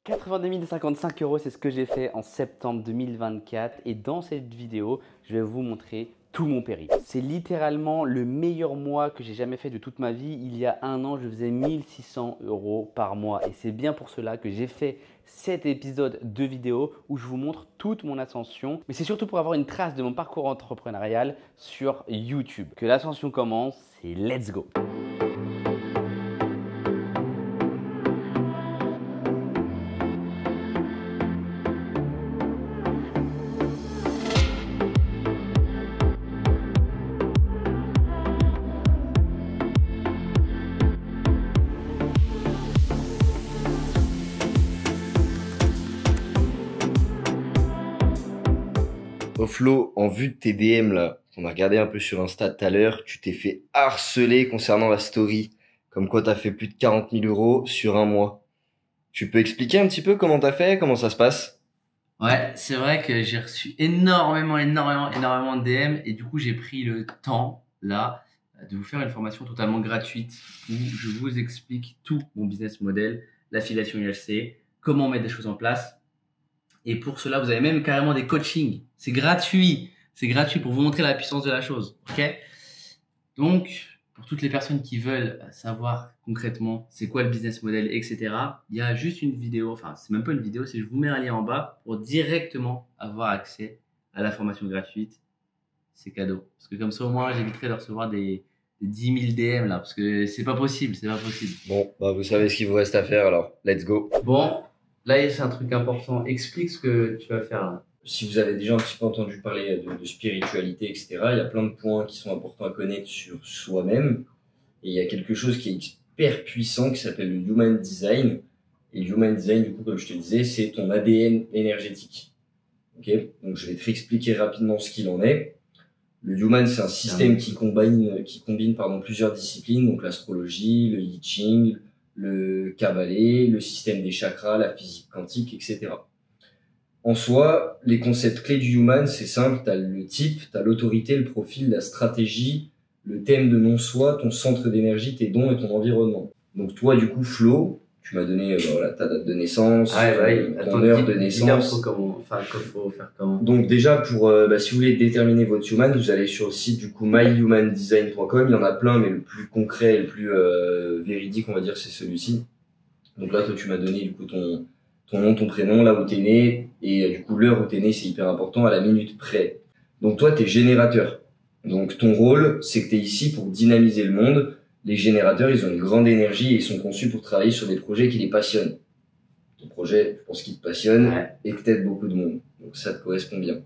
82 055 euros, c'est ce que j'ai fait en septembre 2024 et dans cette vidéo, je vais vous montrer tout mon périple. C'est littéralement le meilleur mois que j'ai jamais fait de toute ma vie. Il y a un an, je faisais 1600 euros par mois et c'est bien pour cela que j'ai fait cet épisode de vidéo où je vous montre toute mon ascension. Mais c'est surtout pour avoir une trace de mon parcours entrepreneurial sur YouTube. Que l'ascension commence et let's go! Oh Flo, en vue de tes DM là, on a regardé un peu sur Insta tout à l'heure, tu t'es fait harceler concernant la story, comme quoi t'as fait plus de 40 000 euros sur un mois. Tu peux expliquer un petit peu comment t'as fait, comment ça se passe? Ouais, c'est vrai que j'ai reçu énormément de DM et du coup j'ai pris le temps là de vous faire une formation totalement gratuite où je vous explique tout mon business model, l'affiliation UHC, comment mettre des choses en place. Et pour cela, vous avez même carrément des coachings. C'est gratuit pour vous montrer la puissance de la chose. Ok? Donc, pour toutes les personnes qui veulent savoir concrètement c'est quoi le business model, etc., il y a juste une vidéo, enfin, c'est même pas une vidéo, c'est je vous mets un lien en bas pour directement avoir accès à la formation gratuite. C'est cadeau. Parce que comme ça, au moins, j'éviterai de recevoir des 10 000 DM là, parce que c'est pas possible. Bon, bah vous savez ce qu'il vous reste à faire alors, let's go. Bon, là, c'est un truc important. Explique ce que tu vas faire là. Si vous avez déjà un petit peu entendu parler de spiritualité, etc., il y a plein de points qui sont importants à connaître sur soi-même. Et il y a quelque chose qui est hyper puissant qui s'appelle le Human Design. Et le Human Design, du coup, comme je te disais, c'est ton ADN énergétique. Ok? Donc, je vais te réexpliquer rapidement ce qu'il en est. Le Human, c'est un système qui combine plusieurs disciplines, donc l'astrologie, le I Ching, le Kabbalah, le système des chakras, la physique quantique, etc. En soi, les concepts clés du Human, c'est simple, tu as le type, tu as l'autorité, le profil, la stratégie, le thème de non-soi, ton centre d'énergie, tes dons et ton environnement. Donc toi, du coup, Flo, tu m'as donné voilà, ta date de naissance, ton heure de naissance. Faut faire comment. Donc déjà, pour si vous voulez déterminer votre Human, vous allez sur le site du coup myhumandesign.com. Il y en a plein, mais le plus concret, le plus véridique, on va dire, c'est celui-ci. Donc là, toi, tu m'as donné du coup ton nom, ton prénom, là où t'es né, et du coup l'heure où t'es né, c'est hyper important, à la minute près. Donc toi, t'es générateur. Donc ton rôle, c'est que t'es ici pour dynamiser le monde. Les générateurs, ils ont une grande énergie et ils sont conçus pour travailler sur des projets qui les passionnent. Ton projet, je pense qu'il te passionne et que t'aides beaucoup de monde. Donc ça te correspond bien.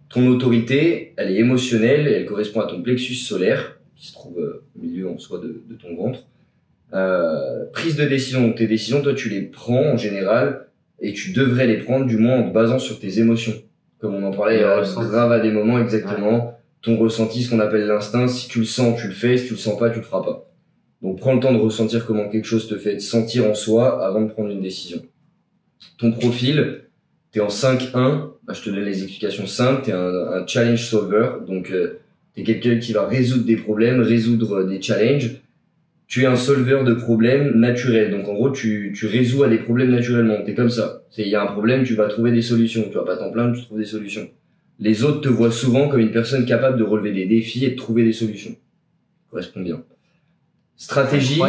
Ton autorité, elle est émotionnelle et elle correspond à ton plexus solaire, qui se trouve au milieu en soi de ton ventre. Prise de décision. Donc tes décisions, toi, tu les prends en général et tu devrais les prendre du moins en te basant sur tes émotions. Comme on en parlait grave à des moments, exactement. Ouais. Ton ressenti, ce qu'on appelle l'instinct, si tu le sens, tu le fais, si tu le sens pas, tu le feras pas. Donc prends le temps de ressentir comment quelque chose te fait sentir en soi avant de prendre une décision. Ton profil, t'es en 5-1, je te donne les explications simples, t'es un challenge solver, donc t'es quelqu'un qui va résoudre des problèmes, résoudre des challenges. Tu es un solveur de problèmes naturels. Donc en gros, tu résous à des problèmes naturellement. T'es comme ça. Il y a un problème, tu vas trouver des solutions. Tu vas pas t'en plaindre, tu trouves des solutions. Les autres te voient souvent comme une personne capable de relever des défis et de trouver des solutions. Ça correspond bien. Stratégie.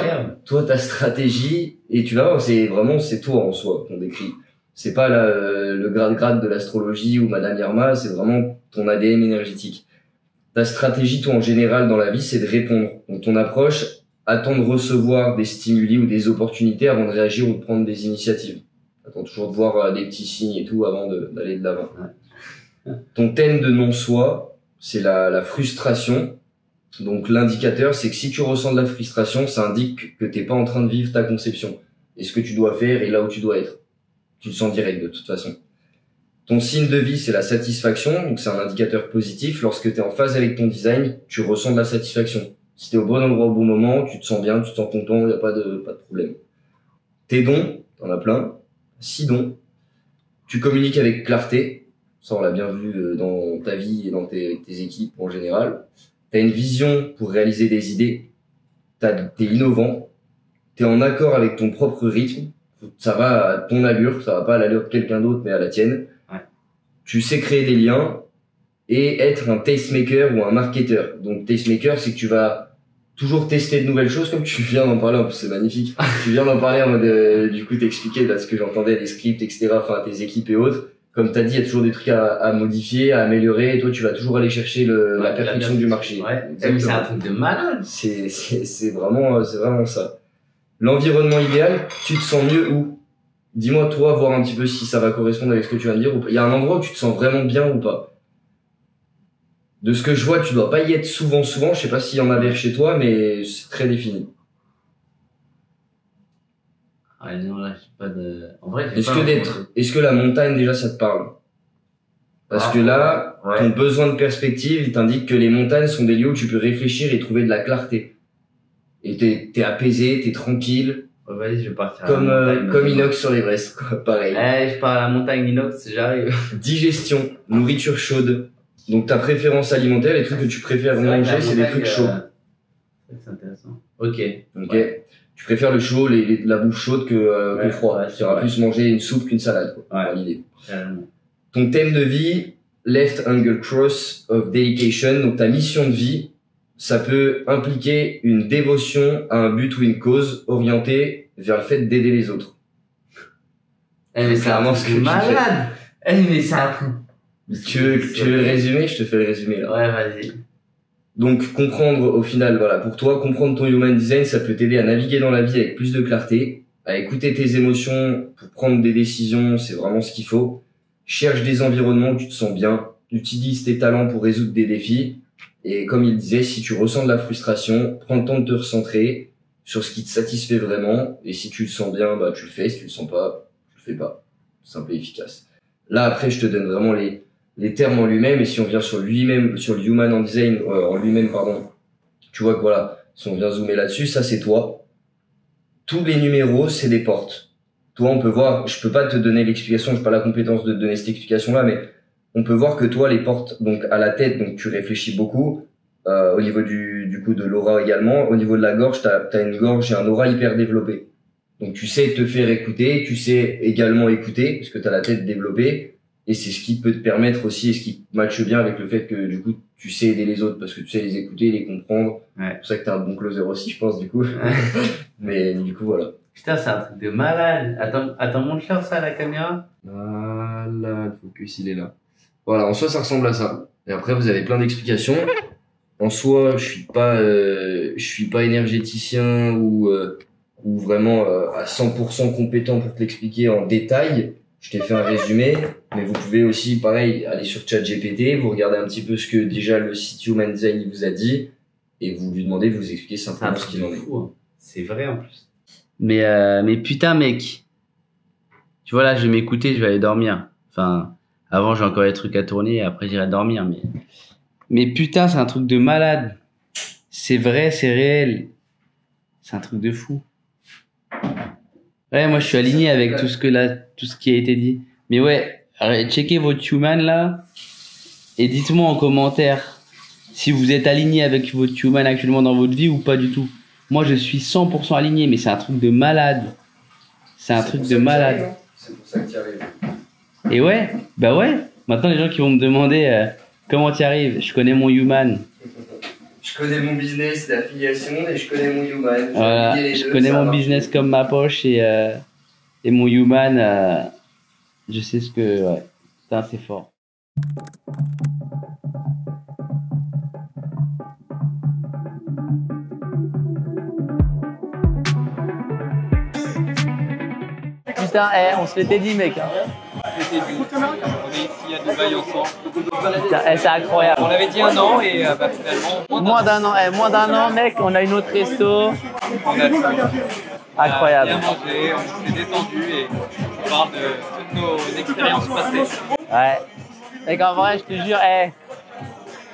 Toi, ta stratégie, et tu vas voir, c'est toi en soi qu'on décrit. C'est pas le grade de l'astrologie ou Madame Irma, c'est vraiment ton ADN énergétique. Ta stratégie, toi, en général, dans la vie, c'est de répondre. Donc ton approche, attends de recevoir des stimuli ou des opportunités avant de réagir ou de prendre des initiatives. Attends toujours de voir des petits signes et tout avant d'aller de l'avant. Ouais. Ton thème de non-soi, c'est la frustration. Donc l'indicateur, c'est que si tu ressens de la frustration, ça indique que t'es pas en train de vivre ta conception. Et ce que tu dois faire et là où tu dois être. Tu le sens direct de toute façon. Ton signe de vie, c'est la satisfaction. Donc c'est un indicateur positif. Lorsque t'es en phase avec ton design, tu ressens de la satisfaction. Si t'es au bon endroit au bon moment, tu te sens bien, tu te sens content, il y a pas de problème. Tes dons, t'en as plein. 6 dons. Tu communiques avec clarté. Ça, on l'a bien vu dans ta vie et dans tes équipes en général. T'as une vision pour réaliser des idées. T'es innovant. T'es en accord avec ton propre rythme. Ça va à ton allure, ça va pas à l'allure de quelqu'un d'autre, mais à la tienne. Ouais. Tu sais créer des liens et être un tastemaker ou un marketeur. Donc, tastemaker, c'est que tu vas toujours tester de nouvelles choses, comme tu viens d'en parler, en plus c'est magnifique. Tu viens d'en parler en mode, du coup, t'expliquer là ce que j'entendais, les scripts, etc., enfin, tes équipes et autres. Comme t'as dit, il y a toujours des trucs à modifier, à améliorer, et toi, tu vas toujours aller chercher la perfection du marché. Ouais. Mais c'est un truc de malade. C'est vraiment ça. L'environnement idéal, tu te sens mieux où? Dis-moi, toi, voir un petit peu si ça va correspondre avec ce que tu viens de dire. Il y a un endroit où tu te sens vraiment bien ou pas? De ce que je vois, tu dois pas y être souvent. Je sais pas s'il y en avait chez toi, mais c'est très défini. Ah non, là, j'ai pas de... En vrai, Est-ce que la montagne, déjà, ça te parle? Parce que là, ouais. ton besoin de perspective, il t'indique que les montagnes sont des lieux où tu peux réfléchir et trouver de la clarté. Et t'es apaisé, t'es tranquille. Ouais, vas-y, je vais partir à Comme, la montagne. comme Inox sur l'Everest, quoi, pareil. Je pars à la montagne d'Inox, j'arrive. Digestion, nourriture chaude. Donc ta préférence alimentaire, les trucs que tu préfères manger, c'est des trucs chauds. C'est intéressant. Ok. Ouais. Tu préfères le chaud, la bouffe chaude que froid. Tu vas plus manger une soupe qu'une salade, quoi. Ouais. L'idée. Carrément. Ton thème de vie, left angle cross of dedication. Donc ta mission de vie, ça peut impliquer une dévotion à un but ou une cause orientée vers le fait d'aider les autres. Mais c'est un truc malade. Mais c'est un truc. Tu veux le résumer? Je te fais le résumé là. Ouais, vas-y. Donc comprendre au final, voilà, pour toi, comprendre ton human design, ça peut t'aider à naviguer dans la vie avec plus de clarté, à écouter tes émotions pour prendre des décisions, c'est vraiment ce qu'il faut. Cherche des environnements où tu te sens bien, utilise tes talents pour résoudre des défis. Et comme il disait, si tu ressens de la frustration, prends le temps de te recentrer sur ce qui te satisfait vraiment. Et si tu le sens bien, bah tu le fais. Si tu le sens pas, tu le fais pas. Simple et efficace. Là après, je te donne vraiment les termes en lui-même. Et si on vient sur lui-même, sur le human en design, en lui-même, pardon, tu vois que voilà, si on vient zoomer là-dessus, ça c'est toi. Tous les numéros, c'est des portes. Toi, on peut voir, je peux pas te donner l'explication, j'ai pas la compétence de te donner cette explication-là, mais on peut voir que toi, les portes, donc à la tête, donc tu réfléchis beaucoup, au niveau du coup de l'aura également, au niveau de la gorge, t'as une gorge et un aura hyper développé. Donc tu sais te faire écouter, tu sais également écouter, parce que t'as la tête développée, et c'est ce qui peut te permettre aussi, et ce qui matche bien avec le fait que du coup tu sais aider les autres, parce que tu sais les écouter, les comprendre. Ouais. C'est pour ça que t'es un bon closer aussi, je pense, du coup. Mais du coup, voilà. Putain, c'est un truc de malade. Attends, montre-leur ça à la caméra. Voilà, le focus, il est là. Voilà, en soi, ça ressemble à ça. Et après, vous avez plein d'explications. En soi, je suis pas énergéticien ou vraiment à 100% compétent pour te l'expliquer en détail. Je t'ai fait un résumé, mais vous pouvez aussi, pareil, aller sur ChatGPT, vous regardez un petit peu ce que déjà le site Human Design il vous a dit, et vous lui demandez de vous expliquer simplement ce qu'il en est. Fou, hein. C'est vrai en plus. Mais putain, mec. Tu vois, là, je vais m'écouter, je vais aller dormir. Enfin, avant, j'ai encore des trucs à tourner, après, j'irai dormir. Mais putain, c'est un truc de malade. C'est vrai, c'est réel. C'est un truc de fou. Ouais, moi, je suis aligné avec tout ce qui a été dit. Mais ouais, checkez votre human, là. Et dites-moi en commentaire si vous êtes aligné avec votre human actuellement dans votre vie ou pas du tout. Moi, je suis 100% aligné, mais c'est un truc de malade. C'est un truc de malade. C'est pour ça que tu arrives. Et ouais, bah ouais. Maintenant, les gens qui vont me demander comment tu arrives, je connais mon human. Je connais mon business d'affiliation et je connais mon human. Voilà, je connais mon business comme ma poche et mon human, je sais ce que... Ouais, putain, c'est fort. Putain, on se l'était dit, mec. C'était dit. On est ici à Dubaï ensemble. Putain, c'est incroyable. On avait dit un an et finalement Moins d'un an, mec, on a une autre resto. on a tout. Incroyable. On a bien mangé, on s'est détendu et on parle de toutes nos expériences passées. Ouais. Mec, en vrai, je te jure,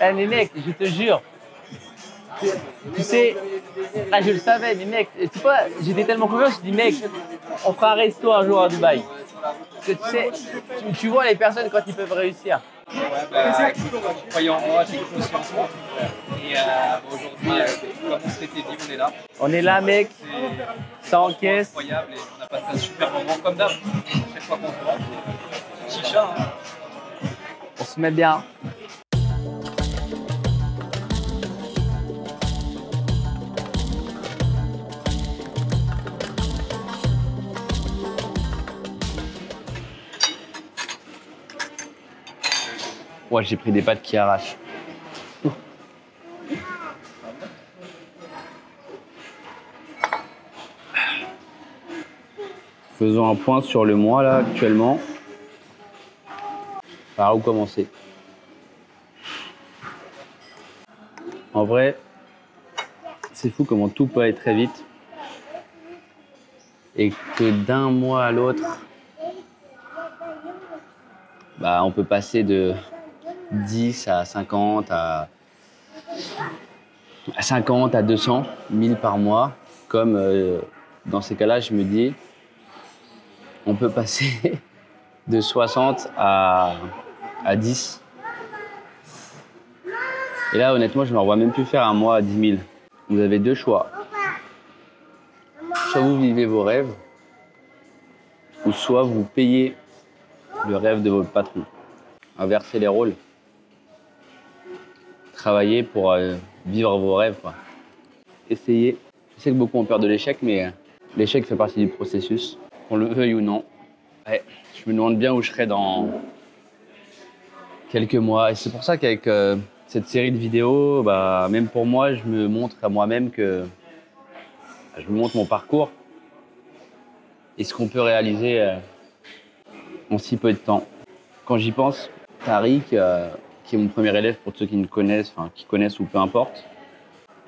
mais mec, je te jure. Tu sais, là, je le savais, mais mec, tu sais pas, j'étais tellement confiant, je me suis dit, mec, on fera un resto un jour à Dubaï. Parce que tu sais, tu vois les personnes quand ils peuvent réussir. Ouais, bah, écoute, croyant en moi, j'ai confiance en moi. Et aujourd'hui, comme on s'était dit, on est là. On est là, mec, ça encaisse. Incroyable et on a passé un super moment comme d'hab. Chaque fois qu'on se voit, c'est chicha. Hein. On se met bien. Ouais, j'ai pris des pâtes qui arrachent. Faisons un point sur le mois là actuellement. Par où commencer? En vrai, c'est fou comment tout peut aller très vite. Et que d'un mois à l'autre, bah, on peut passer de 10 à 50 à 50 à 200 000 par mois. Comme dans ces cas-là, je me dis, on peut passer de 60 à 10. Et là, honnêtement, je ne me revois même plus faire un mois à 10 000. Vous avez deux choix. Soit vous vivez vos rêves, ou soit vous payez le rêve de votre patron. Inverser les rôles. Travailler pour vivre vos rêves, quoi. Essayez. Je sais que beaucoup ont peur de l'échec, mais l'échec fait partie du processus, qu'on le veuille ou non. Ouais, je me demande bien où je serai dans quelques mois. Et c'est pour ça qu'avec cette série de vidéos, bah, même pour moi, je me montre à moi-même que je me montre mon parcours et ce qu'on peut réaliser en si peu de temps. Quand j'y pense, Tariq, qui est mon premier élève pour ceux qui me connaissent, enfin qui connaissent ou peu importe,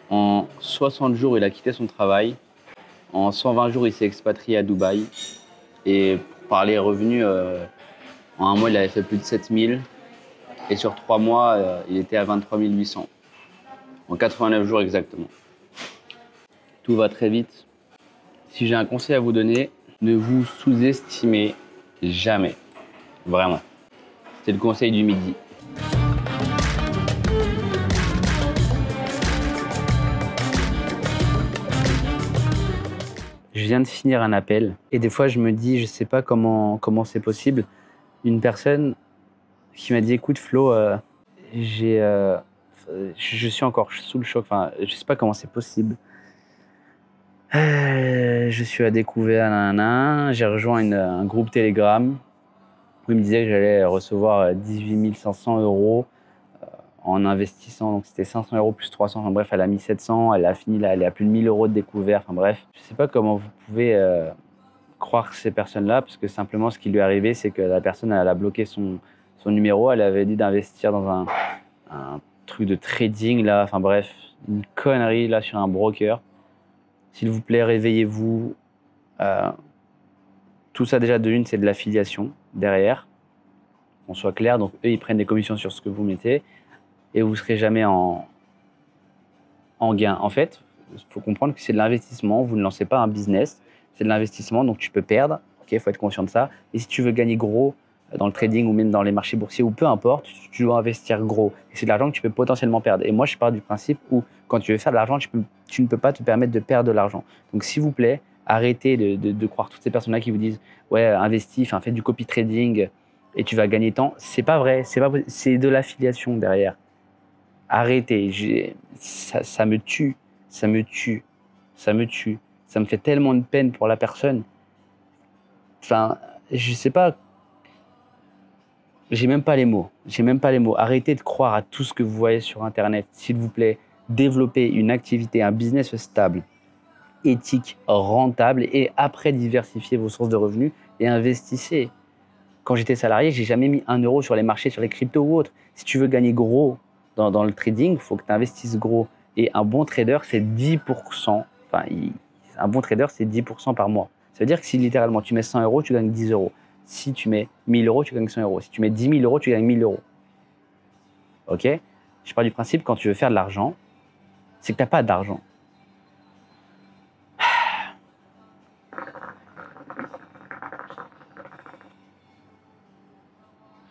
en 60 jours, il a quitté son travail. En 120 jours, il s'est expatrié à Dubaï. Et pour parler revenus, en un mois, il avait fait plus de 7 000. Et sur 3 mois, il était à 23 800. En 89 jours exactement. Tout va très vite. Si j'ai un conseil à vous donner, ne vous sous-estimez jamais. Vraiment. C'est le conseil du midi. Je viens de finir un appel et des fois je me dis, je sais pas comment c'est possible. Une personne qui m'a dit, écoute Flo, je suis encore sous le choc, enfin je sais pas comment c'est possible. Je suis à découvert, j'ai rejoint un groupe Telegram où il me disait que j'allais recevoir 18 500 € en investissant, donc c'était 500 € plus 300, enfin bref, elle a mis 700, elle a fini là, elle est à plus de 1000 € de découvert, enfin bref. Je sais pas comment vous pouvez croire ces personnes-là, parce que simplement ce qui lui est arrivé, c'est que la personne, elle a bloqué son numéro, elle avait dit d'investir dans un truc de trading là, enfin bref, une connerie là sur un broker. S'il vous plaît, réveillez-vous. Tout ça déjà de une, c'est de l'affiliation derrière, qu'on soit clair, donc eux ils prennent des commissions sur ce que vous mettez, et vous ne serez jamais en gain. En fait, il faut comprendre que c'est de l'investissement. Vous ne lancez pas un business, c'est de l'investissement, donc tu peux perdre. Il faut être conscient de ça. Et si tu veux gagner gros dans le trading ou même dans les marchés boursiers ou peu importe, tu dois investir gros. Et c'est de l'argent que tu peux potentiellement perdre. Et moi, je pars du principe où quand tu veux faire de l'argent, tu ne peux pas te permettre de perdre de l'argent. Donc s'il vous plaît, arrêtez de croire toutes ces personnes-là qui vous disent « ouais, investis, fais du copy trading et tu vas gagner tant ». C'est pas vrai, c'est de l'affiliation derrière. Arrêtez, ça me tue, ça me tue, ça me tue. Ça me fait tellement de peine pour la personne. Enfin, je sais pas, j'ai même pas les mots. Arrêtez de croire à tout ce que vous voyez sur Internet. S'il vous plaît, développez une activité, un business stable, éthique, rentable et après diversifiez vos sources de revenus et investissez. Quand j'étais salarié, j'ai jamais mis 1 € sur les marchés, sur les cryptos ou autres. Si tu veux gagner gros dans le trading, il faut que tu investisses gros. Et un bon trader, c'est 10%. Enfin, un bon trader, c'est 10% par mois. Ça veut dire que si littéralement tu mets 100 €, tu gagnes 10 €. Si tu mets 1000 €, tu gagnes 100 €. Si tu mets 10 000 €, tu gagnes 1000 €. Ok? Je pars du principe, quand tu veux faire de l'argent, c'est que tu n'as pas d'argent.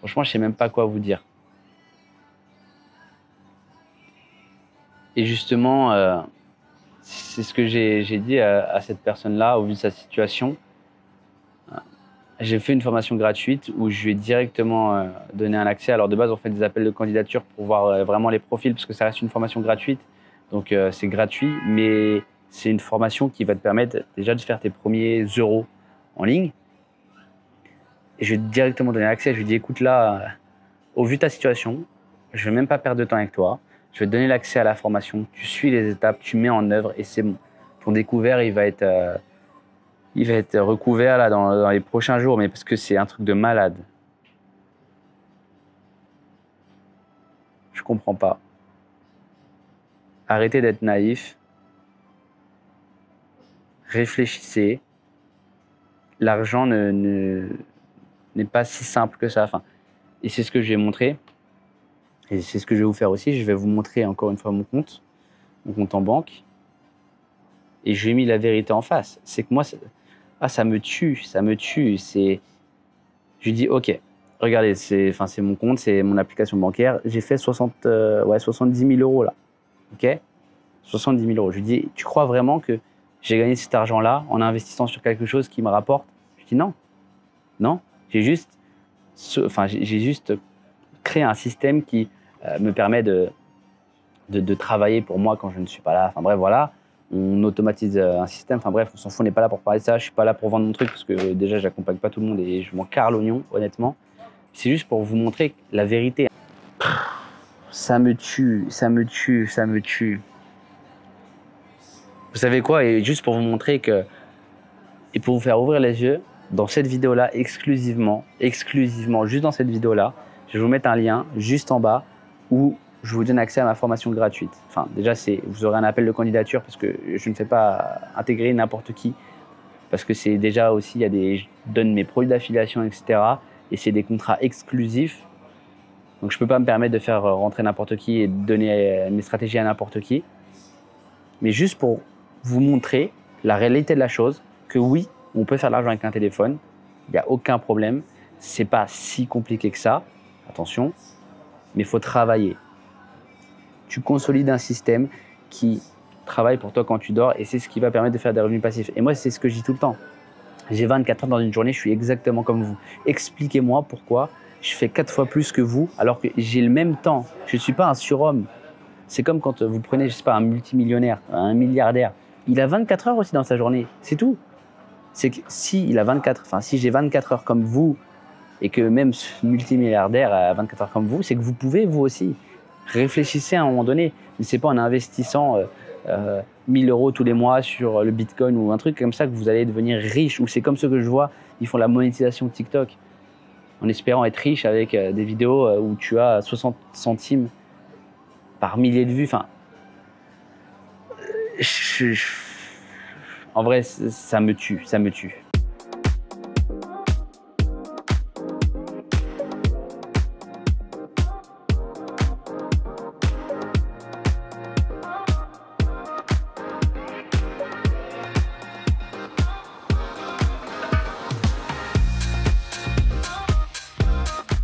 Franchement, je sais même pas quoi vous dire. Et justement, c'est ce que j'ai dit à cette personne-là, au vu de sa situation. J'ai fait une formation gratuite où je lui ai directement donné un accès. Alors de base, on fait des appels de candidature pour voir vraiment les profils, parce que ça reste une formation gratuite. Donc c'est gratuit, mais c'est une formation qui va te permettre déjà de faire tes premiers euros en ligne. Et je lui ai directement donné accès. Je lui ai dit, écoute là, au vu de ta situation, je ne vais même pas perdre de temps avec toi. Je vais te donner l'accès à la formation. Tu suis les étapes, tu mets en œuvre et c'est bon. Ton découvert, il va être recouvert là, dans les prochains jours, mais parce que c'est un truc de malade. Je comprends pas. Arrêtez d'être naïf. Réfléchissez. L'argent n'est pas si simple que ça. Enfin, et c'est ce que je vais montrer. Et c'est ce que je vais vous faire aussi. Je vais vous montrer encore une fois mon compte en banque. Et je lui ai mis la vérité en face. C'est que moi, ça me tue. Je lui dis, ok, regardez, c'est mon compte, c'est mon application bancaire. J'ai fait 70 000 euros là. Ok, 70 000 euros. Je lui dis, tu crois vraiment que j'ai gagné cet argent-là en investissant sur quelque chose qui me rapporte? Je lui dis non. Non, j'ai juste créé un système qui me permet de travailler pour moi quand je ne suis pas là. Enfin bref, voilà. On automatise un système. Enfin bref, on s'en fout, on n'est pas là pour parler de ça. Je suis pas là pour vendre mon truc parce que déjà, j'accompagne pas tout le monde et je m'en carre l'oignon, honnêtement. C'est juste pour vous montrer la vérité. Ça me tue. Vous savez quoi? Et juste pour vous montrer que, et pour vous faire ouvrir les yeux, dans cette vidéo-là, exclusivement, juste dans cette vidéo-là, je vais vous mettre un lien juste en bas où je vous donne accès à ma formation gratuite. Enfin, déjà, vous aurez un appel de candidature parce que je ne fais pas intégrer n'importe qui. Parce que c'est déjà aussi, je donne mes produits d'affiliation, etc. Et c'est des contrats exclusifs. Donc, je ne peux pas me permettre de faire rentrer n'importe qui et de donner mes stratégies à n'importe qui. Mais juste pour vous montrer la réalité de la chose, que oui, on peut faire de l'argent avec un téléphone. Il n'y a aucun problème. Ce n'est pas si compliqué que ça. Attention. Mais il faut travailler. Tu consolides un système qui travaille pour toi quand tu dors et c'est ce qui va permettre de faire des revenus passifs. Et moi, c'est ce que je dis tout le temps. J'ai 24 heures dans une journée, je suis exactement comme vous. Expliquez-moi pourquoi je fais 4 fois plus que vous alors que j'ai le même temps. Je ne suis pas un surhomme. C'est comme quand vous prenez, je sais pas, un multimillionnaire, un milliardaire. Il a 24 heures aussi dans sa journée, c'est tout. C'est que si j'ai 24 heures comme vous et que même ce multimilliardaire a 24 heures comme vous, c'est que vous pouvez vous aussi. Réfléchissez à un moment donné, mais c'est pas en investissant 1000 euros tous les mois sur le Bitcoin ou un truc comme ça que vous allez devenir riche. Ou c'est comme ceux que je vois, ils font la monétisation TikTok en espérant être riche avec des vidéos où tu as 60 centimes par millier de vues. Enfin, en vrai, ça me tue.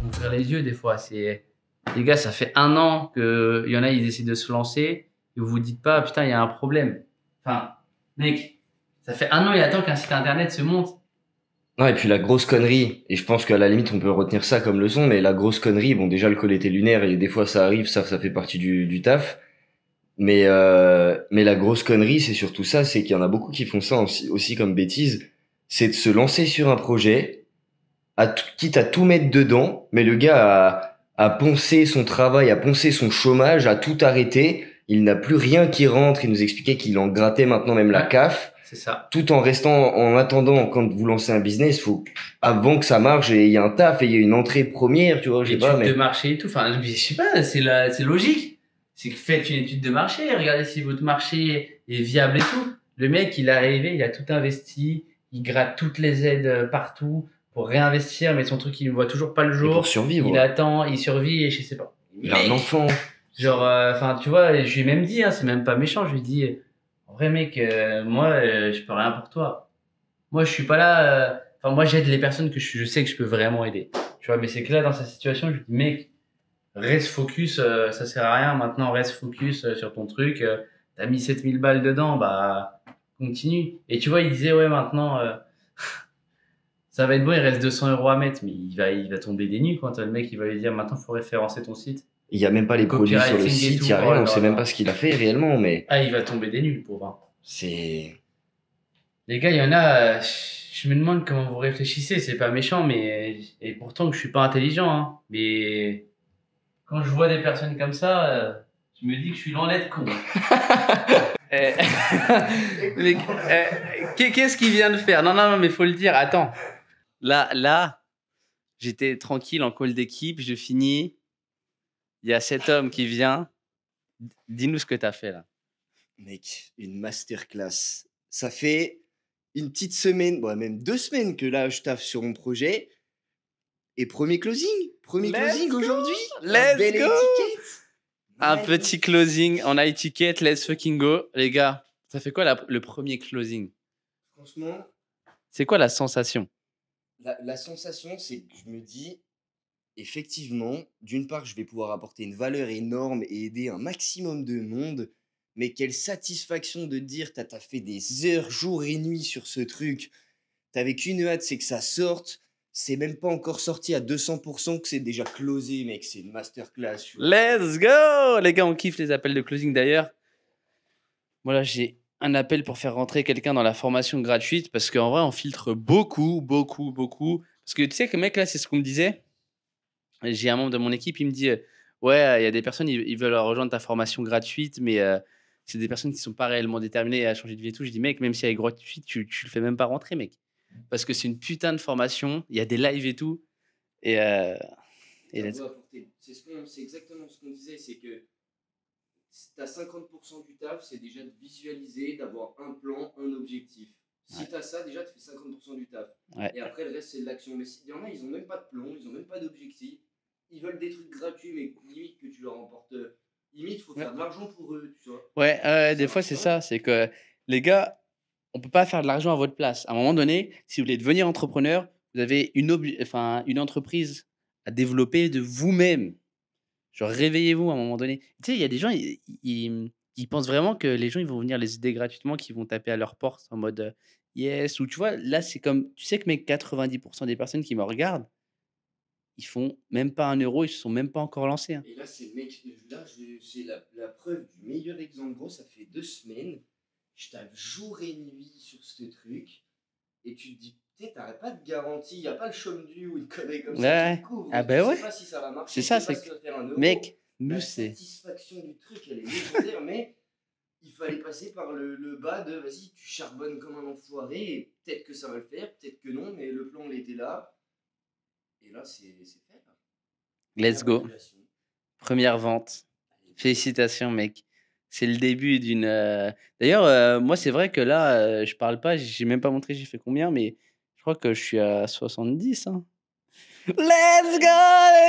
Ouvrir les yeux des fois, les gars, ça fait 1 an qu'il y en a, ils essaient de se lancer et vous vous dites pas, putain, il y a un problème. Enfin, mec, ça fait 1 an, il attend qu'un site internet se monte. Non, et puis la grosse connerie, et je pense qu'à la limite on peut retenir ça comme leçon, mais la grosse connerie, bon déjà le col était lunaire et des fois ça arrive, ça fait partie du taf, mais la grosse connerie c'est surtout ça, c'est qu'il y en a beaucoup qui font ça aussi comme bêtise, c'est de se lancer sur un projet, quitte à tout mettre dedans, mais le gars a poncé son travail, a poncé son chômage, a tout arrêté, il n'a plus rien qui rentre, il nous expliquait qu'il en grattait maintenant même la CAF. C'est ça. Tout en restant, en attendant, quand vous lancez un business, faut, avant que ça marche, il y a un taf et il y a une entrée première, tu vois, je sais pas, mais. Étude de marché et tout. Enfin, je sais pas, c'est logique. C'est que faites une étude de marché, regardez si votre marché est viable et tout. Le mec, il est arrivé, il a tout investi, il gratte toutes les aides partout pour réinvestir, mais son truc, il ne voit toujours pas le jour. Et pour survivre. Il attend, il survit et je sais pas. Il a un enfant. Genre, enfin, tu vois, je lui ai même dit, hein, c'est même pas méchant, je lui ai dit, en vrai, mec, moi, je peux rien pour toi. Moi, je suis pas là. Enfin, moi, j'aide les personnes que je sais que je peux vraiment aider. Tu vois, mais c'est que là, dans sa situation, je lui dis, mec, reste focus, ça sert à rien. Maintenant, reste focus sur ton truc. T'as mis 7000 balles dedans, bah, continue. Et tu vois, il disait, ouais, maintenant, ça va être bon, il reste 200 € à mettre, mais il va tomber des nues quand le mec, il va lui dire, maintenant, faut référencer ton site. Il y a même pas les produits sur le Copywriting et site, tout, il y a oh rien, là on sait là. même pas ce qu'il a fait réellement, mais Ah, il va tomber des nues, le pauvre. c'est... Les gars, il y en a, je me demande comment vous réfléchissez, c'est pas méchant, mais, et pourtant que je suis pas intelligent, hein, mais quand je vois des personnes comme ça, je me dis que je suis l'enlève con. Qu'est-ce qu'il vient de faire? Non, mais faut le dire, attends. Là, j'étais tranquille en call d'équipe, je finis, il y a cet homme qui vient, dis-nous ce que t'as fait là. Mec, une masterclass. Ça fait une petite semaine, bon, même 2 semaines que là, je taffe sur mon projet. Et premier closing aujourd'hui. Let's Belle go. étiquette. Un Magnifique. petit closing en étiquette, let's fucking go. Les gars, ça fait quoi le premier closing? Franchement, C'est quoi la sensation? la sensation, c'est que je me dis, effectivement, d'une part, je vais pouvoir apporter une valeur énorme et aider un maximum de monde. Mais quelle satisfaction de te dire, t'as fait des heures, jours et nuits sur ce truc. T'avais qu'une hâte, c'est que ça sorte. C'est même pas encore sorti à 200% que c'est déjà closé, mec. C'est une masterclass. Let's go! Les gars, on kiffe les appels de closing d'ailleurs. Voilà, j'ai un appel pour faire rentrer quelqu'un dans la formation gratuite parce qu'en vrai, on filtre beaucoup. Parce que tu sais que mec, là, c'est ce qu'on me disait. J'ai un membre de mon équipe, il me dit ouais, il y a des personnes, ils veulent rejoindre ta formation gratuite, mais c'est des personnes qui sont pas réellement déterminées à changer de vie et tout. Je dis, mec, même si elle est gratuite, tu le fais même pas rentrer, mec. Parce que c'est une putain de formation, il y a des lives et tout. Et let's go. C'est exactement ce qu'on disait, c'est que t'as 50% du taf, c'est déjà de visualiser, d'avoir un plan, un objectif. Si t'as ça, déjà, tu fais 50% du taf. Ouais. Et après, le reste, c'est de l'action. Mais il y en a, ils ont même pas de plan, ils ont même pas d'objectif. Ils veulent des trucs gratuits, mais limite que tu leur emportes. Limite, il faut faire de l'argent pour eux, tu vois. Ouais, des fois, c'est ça. C'est que les gars, on peut pas faire de l'argent à votre place. À un moment donné, si vous voulez devenir entrepreneur, vous avez une entreprise à développer de vous-même. Genre, réveillez-vous à un moment donné. Tu sais, il y a des gens, ils pensent vraiment que les gens, ils vont venir les aider gratuitement, qu'ils vont taper à leur porte en mode yes. Ou tu vois, là, c'est comme, tu sais que mec, 90% des personnes qui me regardent, ils font même pas 1 euro, ils se sont même pas encore lancés. Hein. Et là, c'est c'est la preuve du meilleur exemple, gros. Ça fait 2 semaines. Je tape jour et nuit sur ce truc. Et tu te dis, t'aurais pas de garantie, il n'y a pas le chaume du ou une connerie comme ça Ouais. qui te couvre. Ah tu bah sais ouais. pas si ça va marcher. C'est ça, tu sais c'est pas si ça va faire 1 euro. Mec, La nous, c'est. satisfaction du truc, elle est légendaire, mais il fallait passer par le bas de vas-y, tu charbonnes comme un enfoiré, et peut-être que ça va le faire, peut-être que non, mais le plan, il était là. Et là, c'est fait. Là. Let's go. Congratulations. Première vente. Félicitations, mec. C'est le début d'une. D'ailleurs, moi, c'est vrai que là, je parle pas, j'ai même pas montré j'ai fait combien, mais je crois que je suis à 70. Hein. Let's go,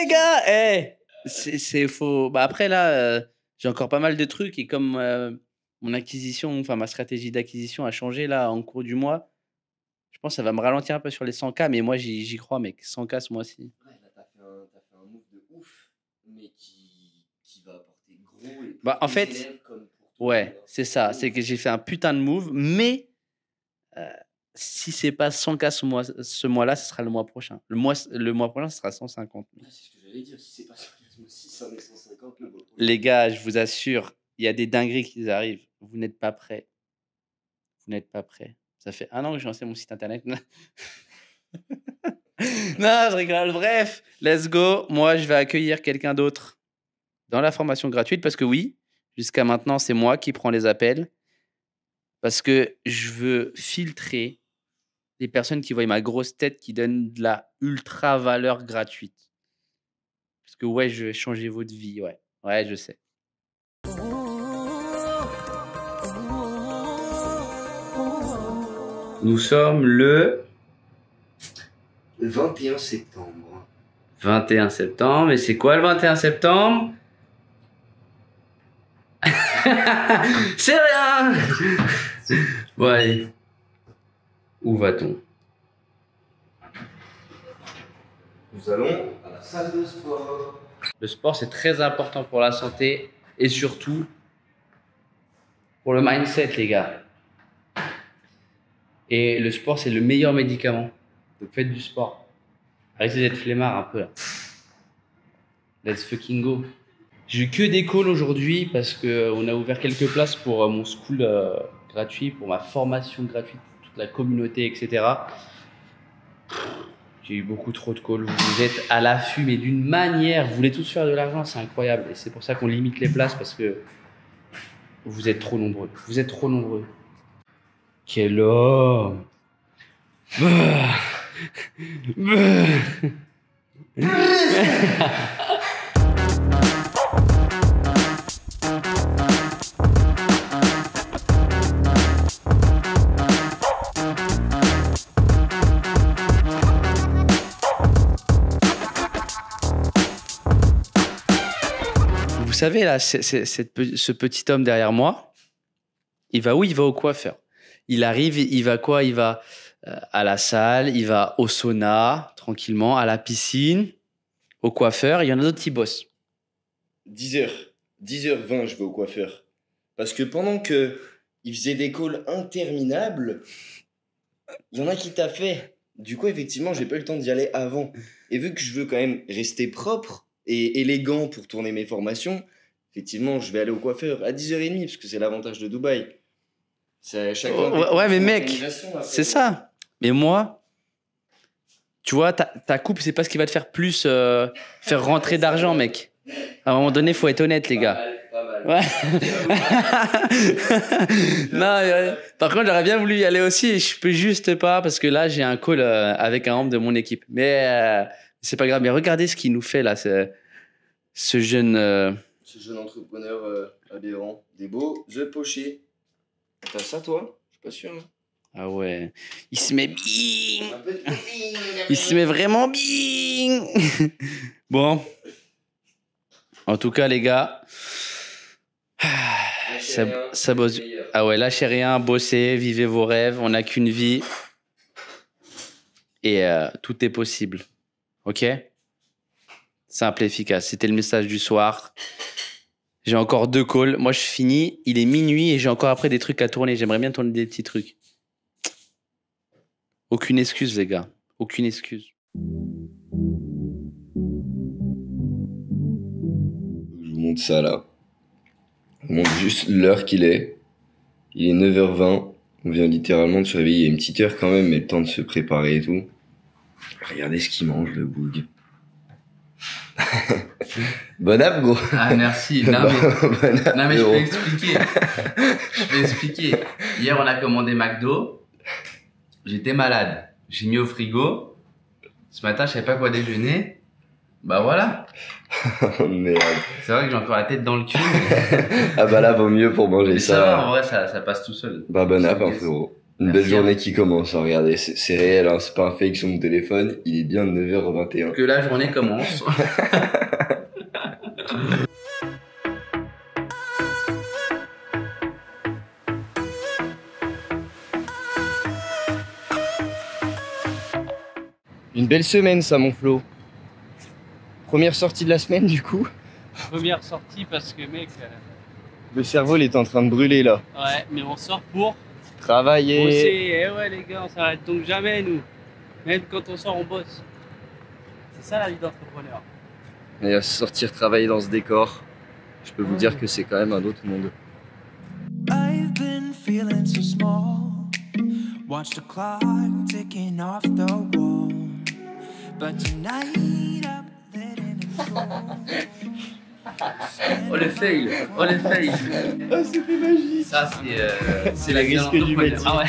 les gars! Hey, c'est faux. Bah, après, là, j'ai encore pas mal de trucs et comme mon acquisition, enfin ma stratégie d'acquisition a changé là en cours du mois, je pense que ça va me ralentir un peu sur les 100K, mais moi, j'y crois, mec. 100K ce mois-ci. Ouais, là, t'as fait un move de ouf, mais qui va apporter gros. Et Bah, en tes fait, élèves comme pour tout ouais, le monde, hein. c'est ça. C'est que j'ai fait un putain de move, mais si c'est pas 100K ce mois-là, ce sera le mois prochain. Le mois prochain, ce sera 150. Ah, c'est ce que j'allais dire, si c'est pas sur le 600 et 150, le mois prochain. Les gars, je vous assure, il y a des dingueries qui arrivent. Vous n'êtes pas prêts. Vous n'êtes pas prêts. Ça fait 1 an que j'ai lancé mon site internet. Non, je rigole. Bref, let's go. Moi, je vais accueillir quelqu'un d'autre dans la formation gratuite parce que oui, jusqu'à maintenant, c'est moi qui prends les appels parce que je veux filtrer les personnes qui voient ma grosse tête qui donnent de la ultra valeur gratuite. Parce que ouais, je vais changer votre vie. Ouais, je sais. Nous sommes le 21 septembre. 21 septembre. Et c'est quoi le 21 septembre? C'est rien. Bon, allez. Où va-t-on? Nous allons à la salle de sport. Le sport, c'est très important pour la santé et surtout pour le mindset, les gars. Et le sport, c'est le meilleur médicament. Donc faites du sport. Arrêtez d'être flemmard un peu là. Let's fucking go. J'ai eu que des calls aujourd'hui parce qu'on a ouvert quelques places pour mon school gratuit, pour ma formation gratuite, toute la communauté, etc. J'ai eu beaucoup trop de calls. Vous êtes à l'affût, mais d'une manière. Vous voulez tous faire de l'argent, c'est incroyable. Et c'est pour ça qu'on limite les places parce que vous êtes trop nombreux. Vous êtes trop nombreux. Quel homme! Bah. Bah. Vous savez, là, ce petit homme derrière moi, il va où? Il va au coiffeur. Il arrive, il va quoi? Il va à la salle, il va au sauna, tranquillement, à la piscine, au coiffeur. Il y en a d'autres qui bossent. 10h. 10h20, je vais au coiffeur. Parce que pendant que il faisait des calls interminables, il y en a qui t'a fait. Du coup, effectivement, j'ai pas eu le temps d'y aller avant. Et vu que je veux quand même rester propre et élégant pour tourner mes formations, effectivement, je vais aller au coiffeur à 10h30 parce que c'est l'avantage de Dubaï. C'est chacun. Ouais, mais mec, c'est ça. Mais moi, tu vois, ta coupe, c'est pas ce qui va te faire plus faire rentrer d'argent, mec. À un moment donné, faut être honnête, les gars. Pas mal. Ouais. Non, par contre, j'aurais bien voulu y aller aussi et je peux juste pas parce que là, j'ai un call avec un membre de mon équipe. Mais c'est pas grave. Mais regardez ce qu'il nous fait là, ce jeune. Ce jeune entrepreneur aberrant. Des beaux œufs pochés. T'as ça, toi? Je suis pas sûr. Hein. Ah ouais. Il se met bien. Un peu de copine, Il se met vraiment bien. Bon. En tout cas, les gars. Ça bosse. Ah ouais, lâchez rien, bossez, vivez vos rêves. On n'a qu'une vie. Et tout est possible. Ok? Simple et efficace. C'était le message du soir. J'ai encore 2 calls. Moi, je finis. Il est minuit et j'ai encore après des trucs à tourner. J'aimerais bien tourner des petits trucs. Aucune excuse, les gars. Aucune excuse. Je vous montre ça là. Je vous montre juste l'heure qu'il est. Il est 9h20. On vient littéralement de se réveiller. Il y a une petite heure quand même, mais le temps de se préparer et tout. Regardez ce qu'il mange, le boug. Bon app, gros. Ah, merci. Non, mais je peux expliquer. Je peux expliquer. Hier, on a commandé McDo. J'étais malade. J'ai mis au frigo. Ce matin, je savais pas quoi déjeuner. Bah voilà. Oh merde. C'est vrai que j'ai encore la tête dans le cul. Ah bah là, vaut mieux pour manger Mais ça. ça va, en vrai, ça passe tout seul. Bah bon app, hein, frérot. Une Merci, belle journée qui commence, hein, regardez, c'est réel, hein, c'est pas un fake sur mon téléphone, il est bien 9h21. Que la journée commence. Une belle semaine ça, mon Flo. Première sortie de la semaine du coup. Première sortie parce que mec, Le cerveau il est en train de brûler là. ouais, mais on sort pour Travailler. bosser. Eh ouais les gars, on s'arrête donc jamais nous. Même quand on sort, on bosse. C'est ça la vie d'entrepreneur. Et à sortir travailler dans ce décor, je peux vous dire que c'est quand même un autre monde. I've been feeling so small. Watch the clock ticking off the wall. But tonight I'm letting it go. Oh le fail. Oh le fail. Ah, c'était magique. Ça, c'est la risque du métier. Ah ouais.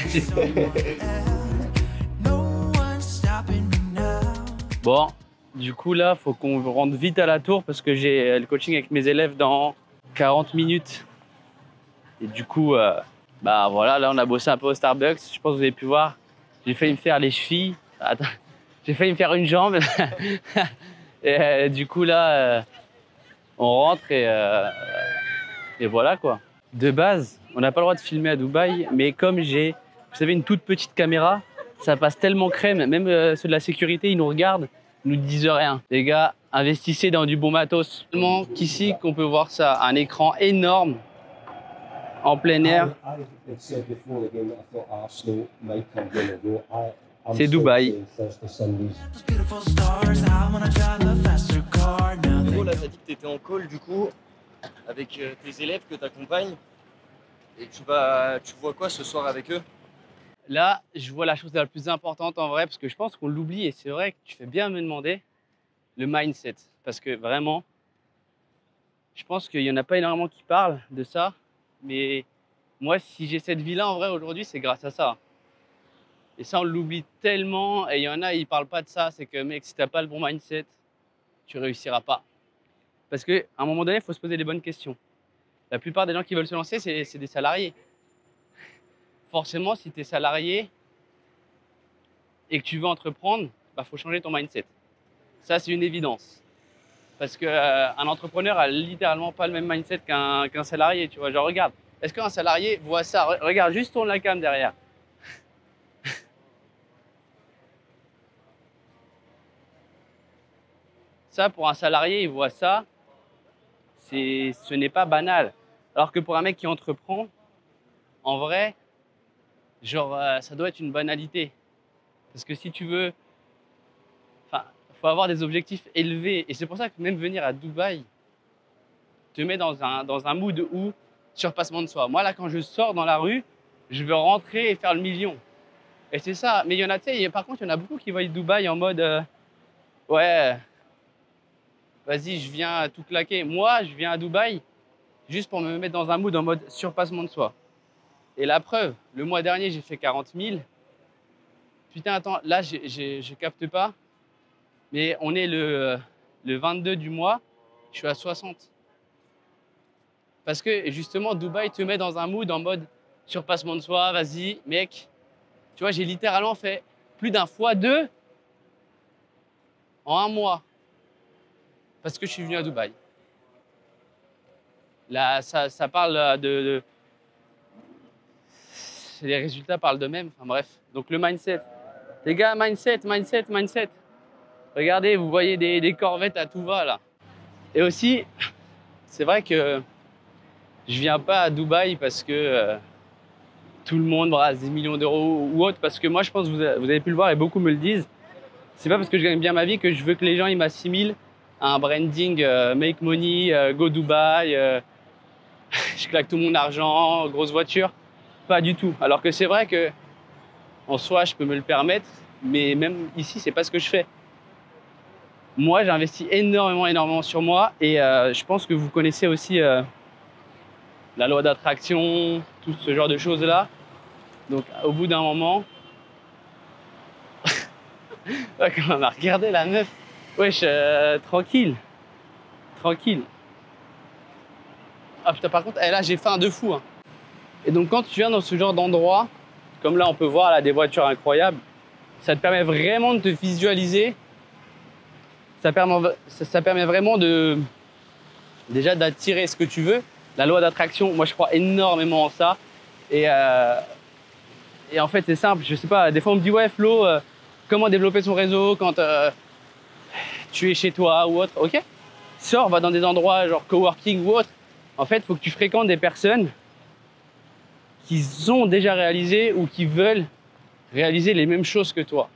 No one's stopping me now. Bon, du coup là, faut qu'on rentre vite à la tour parce que j'ai le coaching avec mes élèves dans 40 minutes. Et du coup, bah voilà, là on a bossé un peu au Starbucks. Je pense que vous avez pu voir. J'ai failli me faire les chevilles. Attends, j'ai failli me faire une jambe. Et du coup là, on rentre et voilà quoi. De base, on n'a pas le droit de filmer à Dubaï, mais comme j'ai, vous savez, une toute petite caméra, ça passe tellement crème. Même ceux de la sécurité, ils nous regardent. nous disent rien. Les gars, investissez dans du bon matos. Tellement qu'ici qu'on peut voir ça, un écran énorme en plein air. C'est Dubaï. Those beautiful stars, I wanna drive a faster car. Now Gros, they là, t'as dit que t'étais en call du coup avec tes élèves que t'accompagnes. Et tu vois quoi ce soir avec eux? Là, je vois la chose la plus importante en vrai, parce que je pense qu'on l'oublie, et c'est vrai que tu fais bien de me demander, le mindset. Parce que vraiment, je pense qu'il n'y en a pas énormément qui parlent de ça, mais moi, si j'ai cette vie-là en vrai aujourd'hui, c'est grâce à ça. Et ça, on l'oublie tellement, et il y en a, ils ne parlent pas de ça, c'est que mec, si tu n'as pas le bon mindset, tu réussiras pas. Parce qu'à un moment donné, il faut se poser les bonnes questions. La plupart des gens qui veulent se lancer, c'est des salariés. Forcément, si tu es salarié et que tu veux entreprendre, bah, faut changer ton mindset. Ça, c'est une évidence. Parce qu'un entrepreneur a littéralement pas le même mindset qu'un salarié. Tu vois, genre, regarde, est-ce qu'un salarié voit ça? Regarde, juste tourne la cam derrière. Ça, pour un salarié, il voit ça, ce n'est pas banal. Alors que pour un mec qui entreprend, en vrai, genre, ça doit être une banalité. Parce que si tu veux, enfin, faut avoir des objectifs élevés. Et c'est pour ça que même venir à Dubaï te met dans un mood où surpassement de soi. Moi, là, quand je sors dans la rue, je veux rentrer et faire le million. Et c'est ça. Mais il y en a, tu sais, par contre, il y en a beaucoup qui voient Dubaï en mode, ouais, vas-y, je viens tout claquer. Moi, je viens à Dubaï juste pour me mettre dans un mood en mode surpassement de soi. Et la preuve, le mois dernier, j'ai fait 40 000. Putain, attends, là, je capte pas. Mais on est le 22 du mois, je suis à 60. Parce que justement, Dubaï te met dans un mood en mode surpassement de soi, vas-y, mec. Tu vois, j'ai littéralement fait plus d'un x2 en un mois. Parce que je suis venu à Dubaï. Là, ça parle les résultats parlent d'eux-mêmes. Enfin bref. Donc le mindset. Les gars, mindset. Regardez, vous voyez des corvettes à tout va là. Et aussi, c'est vrai que je viens pas à Dubaï parce que tout le monde brasse des millions d'euros ou autre. Parce que moi, je pense que vous avez pu le voir et beaucoup me le disent. C'est pas parce que je gagne bien ma vie que je veux que les gens ils m'assimilent à un branding make money, go Dubaï, je claque tout mon argent, grosse voiture. Pas du tout. Alors que c'est vrai que en soi, je peux me le permettre, mais même ici, c'est pas ce que je fais. Moi, j'investis énormément sur moi et je pense que vous connaissez aussi la loi d'attraction, tout ce genre de choses-là. Donc, au bout d'un moment, quand on a regardé la meuf, wesh, tranquille. Ah putain, par contre, là, j'ai faim de fou. Hein. Et donc, quand tu viens dans ce genre d'endroit, comme là, on peut voir là, des voitures incroyables, ça te permet vraiment de te visualiser. Ça permet vraiment déjà d'attirer ce que tu veux. La loi d'attraction, moi, je crois énormément en ça. Et en fait, c'est simple. Je sais pas, des fois, on me dit, ouais, Flo, comment développer son réseau quand tu es chez toi ou autre. Ok, sors, va dans des endroits genre coworking ou autre. En fait, il faut que tu fréquentes des personnes qui ont déjà réalisé ou qui veulent réaliser les mêmes choses que toi.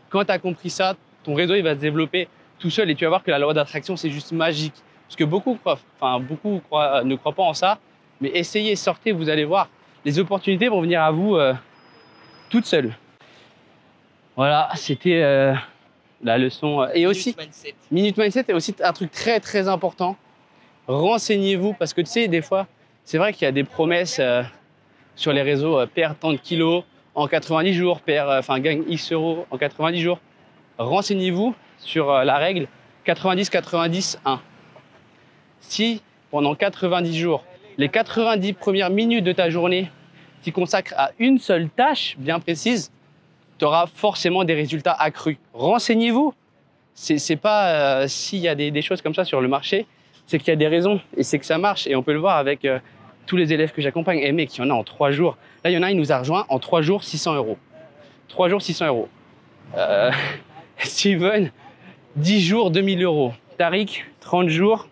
Quand tu as compris ça, ton réseau il va se développer tout seul et tu vas voir que la loi d'attraction, c'est juste magique. Parce que beaucoup ne croient pas en ça, mais essayez, sortez, vous allez voir. Les opportunités vont venir à vous toutes seules. Voilà, c'était la leçon. Et aussi, Minute Mindset est aussi un truc très important. Renseignez-vous parce que tu sais, des fois, c'est vrai qu'il y a des promesses sur les réseaux, perd tant de kilos en 90 jours, gagne X euros en 90 jours. Renseignez-vous sur la règle 90-90-1. Si pendant 90 jours, les 90 premières minutes de ta journée, tu consacres à une seule tâche bien précise, tu auras forcément des résultats accrus. Renseignez-vous. C'est pas s'il y a des choses comme ça sur le marché, c'est qu'il y a des raisons et c'est que ça marche. Et on peut le voir avec tous les élèves que j'accompagne. Et mec, il y en a en 3 jours. Là, il y en a un, il nous a rejoint en 3 jours, 600 euros. 3 jours, 600 euros. Steven, 10 jours, 2000 euros. Tariq, 30 jours,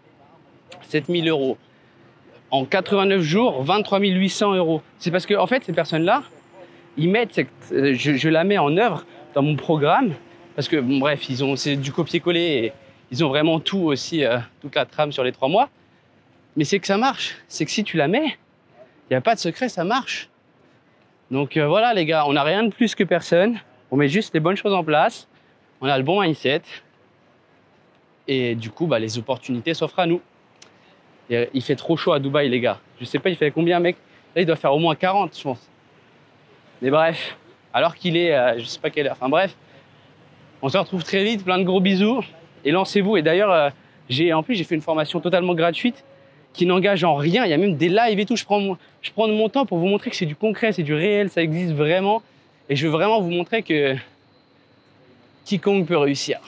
7000 euros. En 89 jours, 23 800 euros. C'est parce que, en fait, ces personnes-là, ils mettent, je la mets en œuvre dans mon programme, parce que, bon, bref, c'est du copier-coller et ils ont vraiment tout aussi, toute la trame sur les 3 mois. Mais c'est que ça marche. C'est que si tu la mets, il n'y a pas de secret, ça marche. Donc voilà, les gars, on n'a rien de plus que personne. On met juste les bonnes choses en place. On a le bon mindset. Et du coup, bah, les opportunités s'offrent à nous. Et, il fait trop chaud à Dubaï, les gars. Je sais pas, il fait combien, mec? Là, il doit faire au moins 40, je pense. Mais bref, alors qu'il est, je sais pas quelle heure. Enfin bref, on se retrouve très vite. Plein de gros bisous. Et lancez-vous. Et d'ailleurs, en plus, j'ai fait une formation totalement gratuite qui n'engage en rien. Il y a même des lives et tout. Je prends de mon temps pour vous montrer que c'est du concret, c'est du réel, ça existe vraiment. Et je veux vraiment vous montrer que quiconque peut réussir.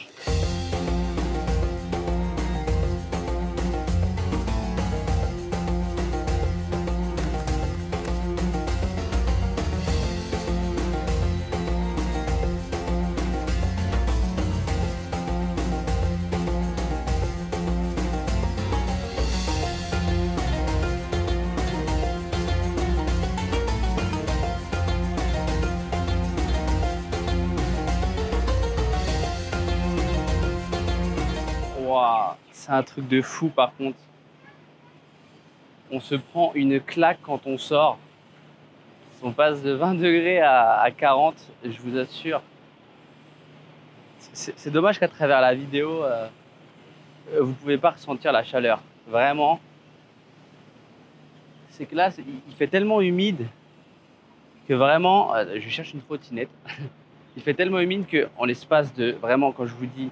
C'est un truc de fou par contre. On se prend une claque quand on sort. On passe de 20 degrés à 40, je vous assure. C'est dommage qu'à travers la vidéo, vous ne pouvez pas ressentir la chaleur. Vraiment. C'est que là, il fait tellement humide que vraiment, je cherche une trottinette. Il fait tellement humide qu'en l'espace de, vraiment, quand je vous dis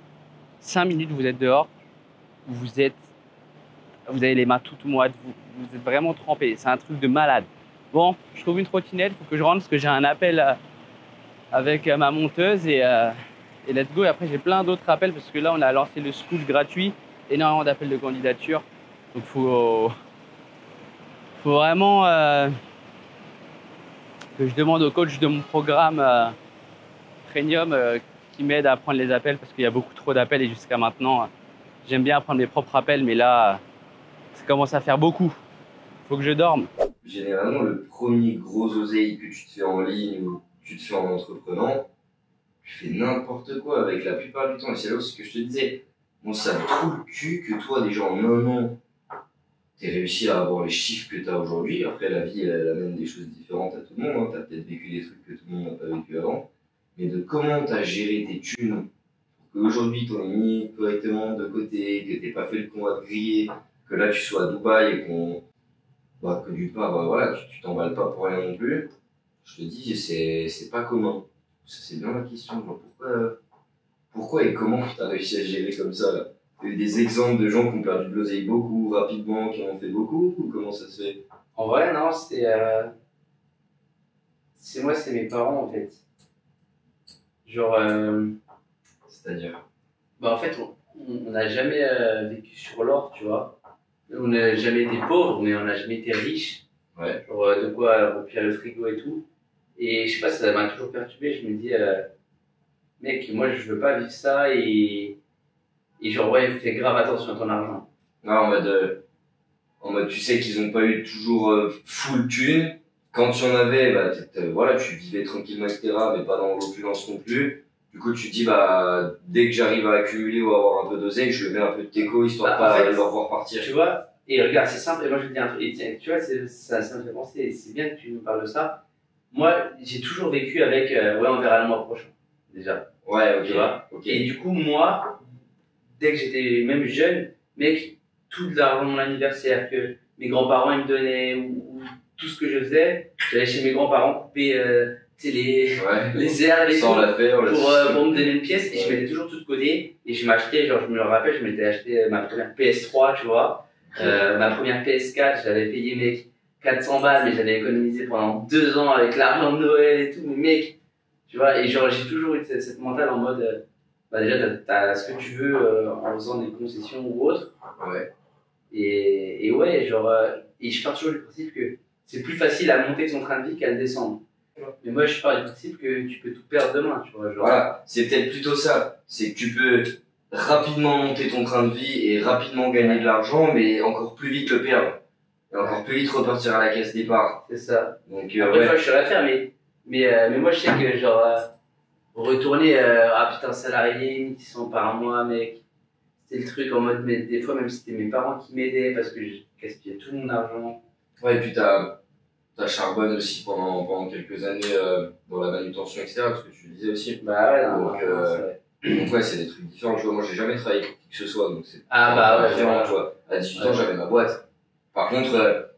5 minutes, vous êtes dehors, vous avez les mains toutes moites, vous êtes vraiment trempés. C'est un truc de malade. Bon, je trouve une trottinette, il faut que je rentre parce que j'ai un appel avec ma monteuse et let's go. Et après, j'ai plein d'autres appels parce que là, on a lancé le school gratuit, énormément d'appels de candidature. Donc, faut vraiment que je demande au coach de mon programme Premium qui m'aide à prendre les appels parce qu'il y a beaucoup trop d'appels et jusqu'à maintenant, j'aime bien prendre mes propres appels, mais là, ça commence à faire beaucoup. Faut que je dorme. Généralement, le premier gros oseille que tu te fais en ligne ou que tu te fais en entreprenant, tu fais n'importe quoi avec la plupart du temps. Et c'est là aussi que je te disais, bon, ça me trouve le cul que toi, déjà en un an, t'aies réussi à avoir les chiffres que t'as aujourd'hui. Après, la vie, elle amène des choses différentes à tout le monde. Hein. T'as peut-être vécu des trucs que tout le monde n'a pas vécu avant. Mais de comment t'as géré tes thunes, qu'aujourd'hui t'en aies mis correctement de côté, que t'aies pas fait le con à te griller, que là tu sois à Dubaï et que d'une part, voilà, tu t'emballes pas pour rien non plus. Je te dis, c'est pas commun. Ça, c'est bien la question. Genre, pourquoi et comment t'as réussi à gérer comme ça, là? T'as eu des exemples de gens qui ont perdu de l'oseille beaucoup, rapidement, qui en ont fait beaucoup, ou comment ça se fait? En vrai, non, c'est mes parents en fait. Genre, C'est-à-dire? bah en fait, on n'a jamais vécu sur l'or, tu vois. On n'a jamais été pauvre, mais on n'a jamais été riche. Ouais. Genre, de quoi remplir le frigo et tout. Et je sais pas, ça m'a toujours perturbé. Je me dis, mec, moi je veux pas vivre ça et genre, ouais, fais grave attention à ton argent. Non, en mode, tu sais qu'ils ont pas eu toujours full thune. Quand tu en avais, bah, voilà, tu vivais tranquillement, etc., mais pas dans l'opulence non plus. Du coup, tu te dis, bah, dès que j'arrive à accumuler ou à avoir un peu d'oseille, je mets un peu de teco, histoire de pas le revoir partir. Tu vois, et regarde, c'est simple, et moi je te dis un truc, et tiens, tu vois, ça me fait penser, et c'est bien que tu nous parles de ça. Moi, j'ai toujours vécu avec, ouais, on verra le mois prochain, déjà. Ouais, ok. Tu vois, okay. Et du coup, moi, dès que j'étais même jeune, mec, tout l'argent de mon anniversaire que mes grands-parents ils me donnaient, ou tout ce que je faisais, j'allais chez mes grands-parents couper les herbes et tout, pour me donner une pièce, et je mettais toujours tout de côté, et je m'achetais, genre je me rappelle, je m'étais acheté ma première PS3, tu vois, ma première PS4, je l'avais payé mec 400 balles, mais j'avais économisé pendant 2 ans avec l'argent de Noël et tout, mais mec, tu vois, et genre j'ai toujours eu cette mentale en mode, bah déjà t'as ce que tu veux en faisant des concessions ou autre, ouais. Et ouais, genre, et je pars toujours du principe que c'est plus facile à monter son train de vie qu'à le descendre. Mais moi, je pars du principe que tu peux tout perdre demain, tu vois. Genre... Voilà, c'est peut-être plutôt ça. C'est que tu peux rapidement monter ton train de vie et rapidement gagner de l'argent, mais encore plus vite le perdre. Et encore plus vite repartir à la caisse départ. C'est ça. Donc, Après, ouais. toi, je saurais faire, mais moi, je sais que, genre, retourner, ah putain, salarié, qui sont par mois, mec. C'était le truc en mode, mais des fois, même si c'était mes parents qui m'aidaient parce que je gaspillais tout mon argent. Ouais, et puis t'as charbonne aussi pendant quelques années dans la manutention, etc. Parce que tu le disais aussi. Bah ouais, Donc, non, c'est vrai. Donc ouais, c'est des trucs différents. Tu vois, moi j'ai jamais travaillé pour qui que ce soit, donc c'est Ah bah ouais, différent, ouais. tu vois. À 18 ans, Ouais. j'avais ma boîte. Par contre,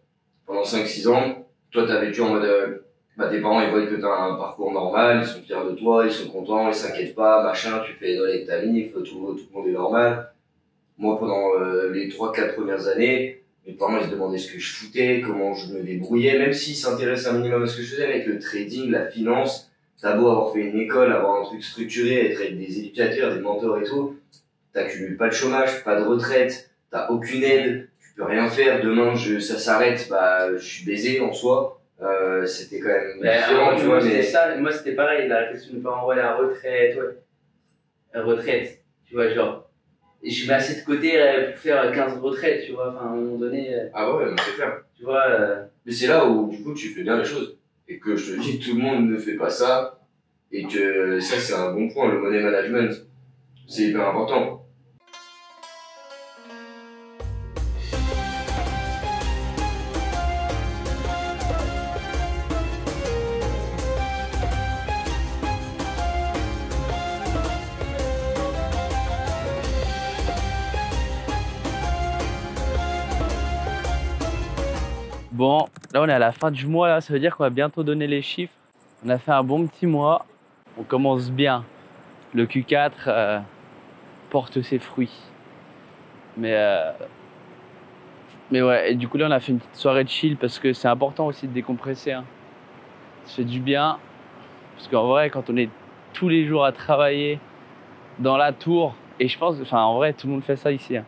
pendant 5-6 ans, toi t'as vécu en mode, bah tes parents ils voient que t'as un parcours normal, ils sont fiers de toi, ils sont contents, ils s'inquiètent pas, machin, tu fais les doigts avec ta mif, tout le monde est normal. Moi pendant les 3-4 premières années, mes parents ils se demandaient ce que je foutais, comment je me débrouillais, même s'ils s'intéressaient un minimum à ce que je faisais, avec le trading, la finance. T'as beau avoir fait une école, avoir un truc structuré, être avec des éducateurs, des mentors et tout, t'accumules pas de chômage, pas de retraite, t'as aucune aide, tu peux rien faire, demain ça s'arrête, bah je suis baisé en soi. C'était quand même différent, tu vois, mais... ça, moi c'était pareil, la réflexion de mes parents, ouais, la retraite, ouais. La retraite, tu vois, genre. Et je mets assez de côté pour faire 15 retraites, tu vois, enfin à un moment donné, Ah ouais, non, c'est clair. tu vois. Mais c'est là où, du coup, tu fais bien les choses. Et que je te dis que tout le monde ne fait pas ça. Et que ça, c'est un bon point, le money management. C'est hyper important. Bon, là on est à la fin du mois, là, ça veut dire qu'on va bientôt donner les chiffres. On a fait un bon petit mois, on commence bien. Le Q4 porte ses fruits. Mais ouais, et du coup là on a fait une petite soirée de chill parce que c'est important aussi de décompresser. Hein. Ça fait du bien, parce qu'en vrai quand on est tous les jours à travailler dans la tour, et je pense, enfin en vrai tout le monde fait ça ici. Hein.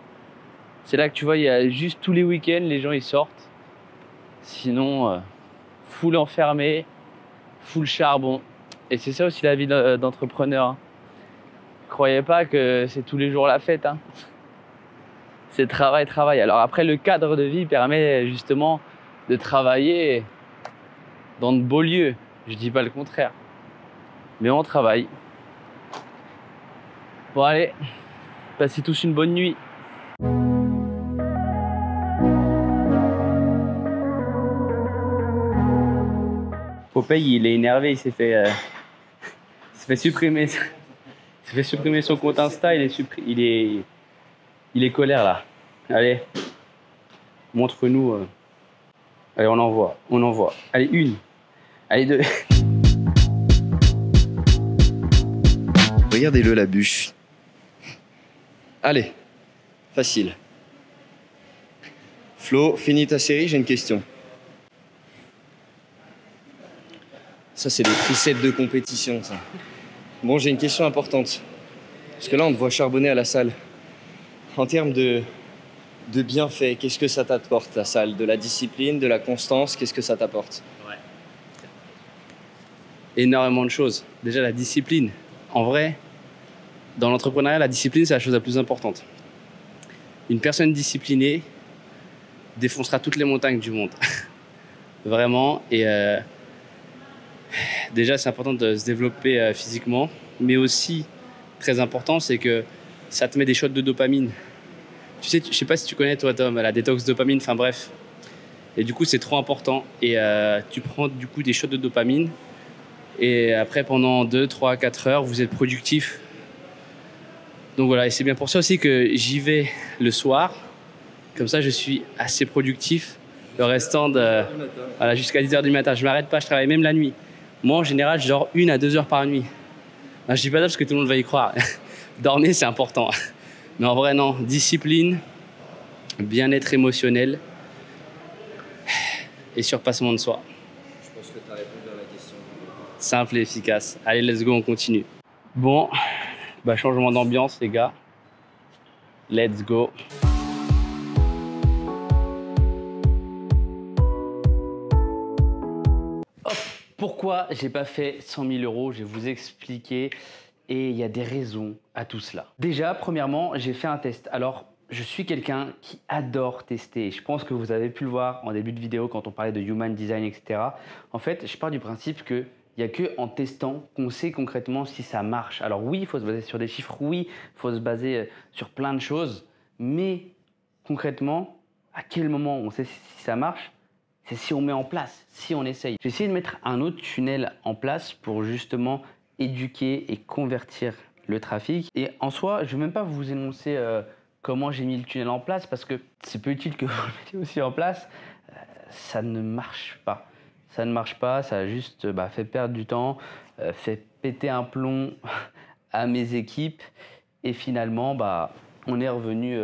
C'est là que tu vois, il y a juste tous les week-ends, les gens ils sortent. Sinon, full enfermé, full charbon. Et c'est ça aussi la vie d'entrepreneur. Hein. Croyez pas que c'est tous les jours la fête. Hein. C'est travail, travail. Alors après, le cadre de vie permet justement de travailler dans de beaux lieux. Je dis pas le contraire. Mais on travaille. Bon allez, passez tous une bonne nuit. Popeye, il est énervé, il s'est fait supprimer son compte Insta, il est colère là. Allez, montre-nous. Allez, on envoie. Allez, une. Allez, deux. Regardez-le, la bûche. Allez, facile. Flo, finis ta série, j'ai une question. Ça, c'est des triceps de compétition, ça. Bon, j'ai une question importante. Parce que là, on te voit charbonner à la salle. En termes de bienfaits, qu'est-ce que ça t'apporte, la salle? De la discipline, de la constance, qu'est-ce que ça t'apporte? Ouais. Énormément de choses. Déjà, la discipline. En vrai, dans l'entrepreneuriat, la discipline, c'est la chose la plus importante. Une personne disciplinée défoncera toutes les montagnes du monde. Vraiment. Et déjà, c'est important de se développer physiquement. Mais aussi, très important, c'est que ça te met des shots de dopamine. Tu sais, je sais pas si tu connais, toi, Tom, la détox dopamine, enfin bref. Et du coup, c'est trop important. Et tu prends du coup des shots de dopamine. Et après, pendant 2, 3, 4 heures, vous êtes productif. Donc voilà, et c'est bien pour ça aussi que j'y vais le soir. Comme ça, je suis assez productif le restant voilà, jusqu'à 10h du matin. Je m'arrête pas, je travaille même la nuit. Moi, en général, je dors 1 à 2 heures par nuit. Non, je dis pas ça parce que tout le monde va y croire. Dormir, c'est important. Mais en vrai, non. Discipline, bien-être émotionnel et surpassement de soi. Je pense que tu as répondu à la question. Simple et efficace. Allez, let's go, on continue. Bon, bah, changement d'ambiance, les gars. Let's go. Pourquoi j'ai pas fait 100 000 euros? Je vais vous expliquer. Et il y a des raisons à tout cela. Déjà, premièrement, j'ai fait un test. Alors, je suis quelqu'un qui adore tester. Je pense que vous avez pu le voir en début de vidéo quand on parlait de human design, etc. En fait, je pars du principe qu'il n'y a qu'en testant qu'on sait concrètement si ça marche. Alors oui, il faut se baser sur des chiffres, oui, il faut se baser sur plein de choses. Mais concrètement, à quel moment on sait si ça marche? C'est si on met en place, si on essaye. J'ai essayé de mettre un autre tunnel en place pour justement éduquer et convertir le trafic. Et en soi, je ne vais même pas vous énoncer comment j'ai mis le tunnel en place parce que c'est peu utile que vous le mettiez aussi en place. Ça ne marche pas. Ça ne marche pas, ça a juste fait perdre du temps, fait péter un plomb à mes équipes et finalement, on est revenu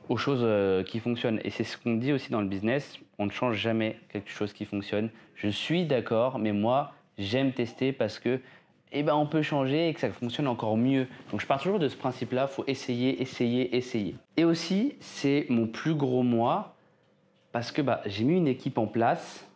aux choses qui fonctionnent. Et c'est ce qu'on dit aussi dans le business, on ne change jamais quelque chose qui fonctionne. Je suis d'accord, mais moi, j'aime tester parce que on peut changer et que ça fonctionne encore mieux. Donc je pars toujours de ce principe-là, il faut essayer, essayer, essayer. Et aussi, c'est mon plus gros mois parce que j'ai mis une équipe en place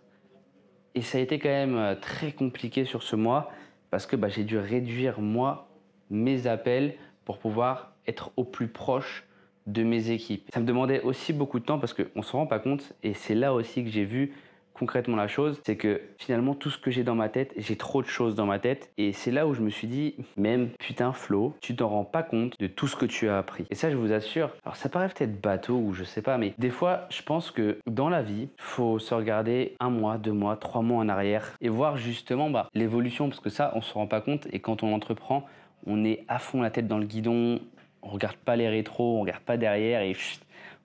et ça a été quand même très compliqué sur ce mois parce que j'ai dû réduire moi mes appels pour pouvoir être au plus proche de mes équipes. Ça me demandait aussi beaucoup de temps parce qu'on ne se rend pas compte et c'est là aussi que j'ai vu concrètement la chose, c'est que finalement tout ce que j'ai dans ma tête, j'ai trop de choses dans ma tête et c'est là où je me suis dit, même putain Flo, tu t'en rends pas compte de tout ce que tu as appris. Et ça je vous assure, alors ça paraît peut-être bateau ou je sais pas, mais des fois je pense que dans la vie, faut se regarder 1 mois, 2 mois, 3 mois en arrière et voir justement l'évolution parce que ça on se rend pas compte et quand on entreprend, on est à fond la tête dans le guidon, on regarde pas les rétros, on regarde pas derrière et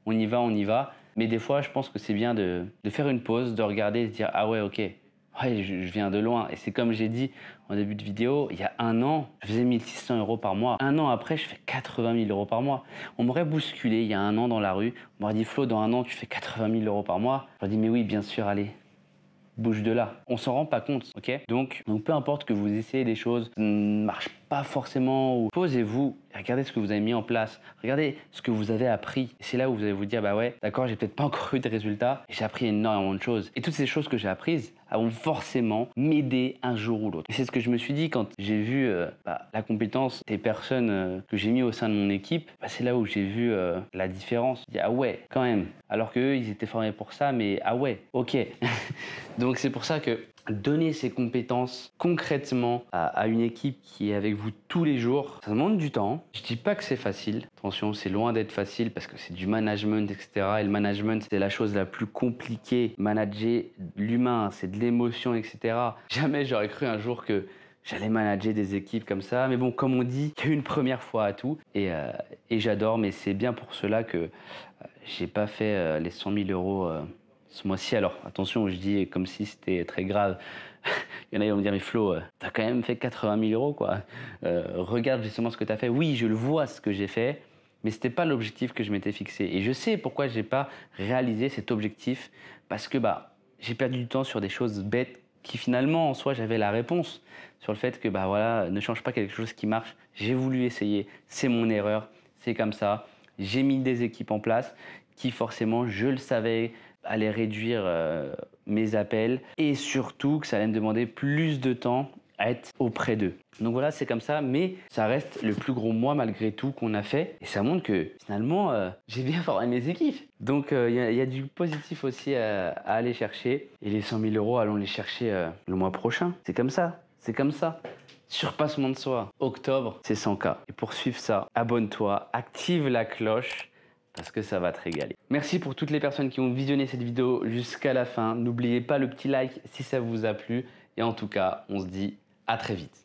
on y va, on y va. Mais des fois, je pense que c'est bien de faire une pause, de regarder et de dire « Ah ouais, ok, ouais, je viens de loin. » Et c'est comme j'ai dit en début de vidéo, il y a 1 an, je faisais 1 600 € par mois. 1 an après, je fais 80 000 € par mois. On m'aurait bousculé il y a 1 an dans la rue. On m'aurait dit « Flo, dans 1 an, tu fais 80 000 € par mois. » J'aurais dit « Mais oui, bien sûr, allez. » Bouge de là. On s'en rend pas compte, ok? Donc peu importe que vous essayez des choses, ça ne marche pas forcément, ou posez-vous et regardez ce que vous avez mis en place. Regardez ce que vous avez appris. C'est là où vous allez vous dire, ouais, d'accord, j'ai peut-être pas encore eu de résultats, j'ai appris énormément de choses. Et toutes ces choses que j'ai apprises vont forcément m'aider un jour ou l'autre. Et c'est ce que je me suis dit quand j'ai vu la compétence des personnes que j'ai mis au sein de mon équipe. C'est là où j'ai vu la différence. Je dis, ah ouais, quand même. Alors qu'eux, ils étaient formés pour ça, mais ah ouais, ok. Donc c'est pour ça que donner ces compétences concrètement à une équipe qui est avec vous tous les jours, ça demande du temps. Je dis pas que c'est facile. Attention, c'est loin d'être facile parce que c'est du management, etc. Et le management, c'est la chose la plus compliquée. Manager l'humain, c'est de l'émotion, etc. Jamais j'aurais cru un jour que j'allais manager des équipes comme ça. Mais bon, comme on dit, il y a une première fois à tout. Et j'adore, mais c'est bien pour cela que j'ai pas fait les 100 000 € ce mois-ci. Alors attention, je dis comme si c'était très grave. Il y en a qui vont me dire, mais Flo, t'as quand même fait 80 000 € quoi. Regarde justement ce que t'as fait. Oui, je le vois ce que j'ai fait, mais c'était pas l'objectif que je m'étais fixé. Et je sais pourquoi j'ai pas réalisé cet objectif, parce que j'ai perdu du temps sur des choses bêtes qui finalement en soi j'avais la réponse sur le fait que voilà, ne change pas quelque chose qui marche. J'ai voulu essayer, c'est mon erreur, c'est comme ça. J'ai mis des équipes en place qui forcément, je le savais, allaient réduire mes appels et surtout que ça allait me demander plus de temps à être auprès d'eux. Donc voilà, c'est comme ça, mais ça reste le plus gros mois malgré tout qu'on a fait et ça montre que finalement, j'ai bien formé mes équipes. Donc il y a du positif aussi à aller chercher et les 100 000 €, allons les chercher le mois prochain. C'est comme ça, c'est comme ça. Surpassement de soi. Octobre, c'est 100K. Et pour suivre ça, abonne-toi, active la cloche parce que ça va te régaler. Merci pour toutes les personnes qui ont visionné cette vidéo jusqu'à la fin. N'oubliez pas le petit like si ça vous a plu. Et en tout cas, on se dit à très vite.